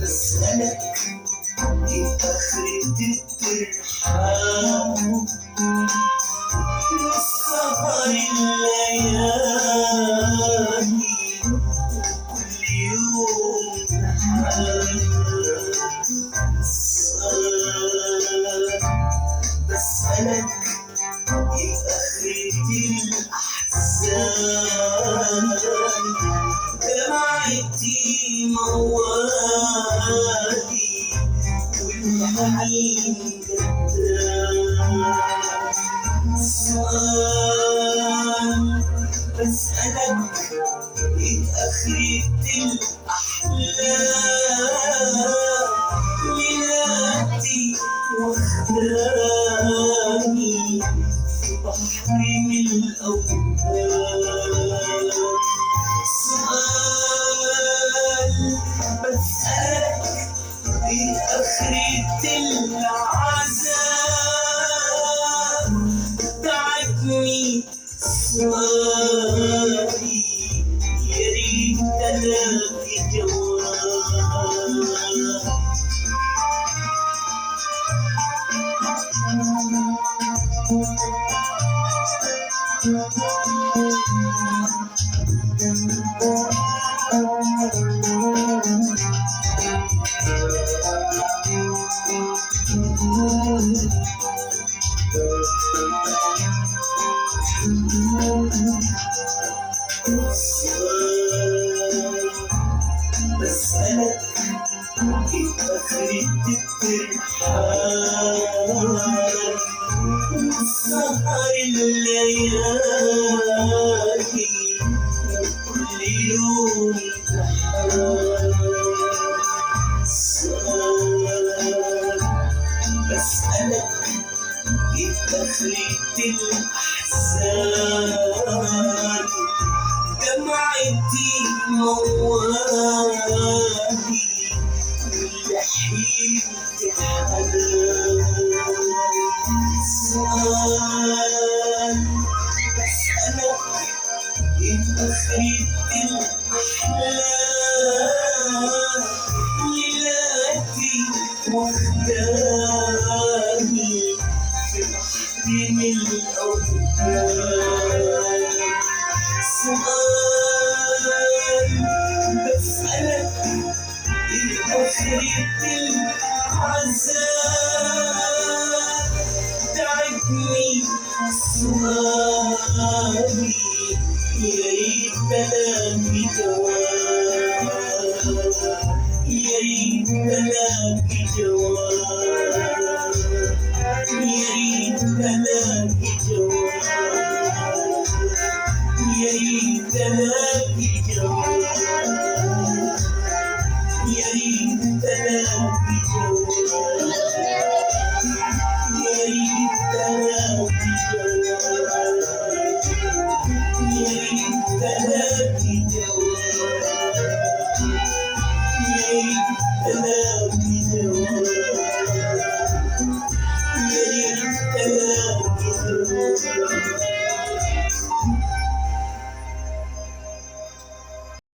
بسألك ايه اخرة الترحال سهر الليالي وكل يوم حال بسألك ايه اخرة الاحزان دمعتي موالي والحنين جدان سؤال بسألك ايه اخرة الاحلام ليلاتي واخداني في بحر من الاوهام سؤال بسألك ايه اخرة العذاب تعبني سؤالي يا ريت الاقي جواب بسألك ايه اخرة الترحال سهر الليالي وكل يوم سؤال بسألك ايه اخرة الاحزان دمعتي موالي ولحيت حنان سؤال بسألك ايه اخرة الاحلام ليلاتي واخداني في بحر من الاوهام سؤال بسألك ايه اخرة العذاب تعبني سؤالي يا ريت الاقي جواب يا ريت الاقي جواب يا ريت الاقي جواب يا ريت الاقي جواب يا ريت الاقي جواب يا ريت الاقي جواب يا ريت الاقي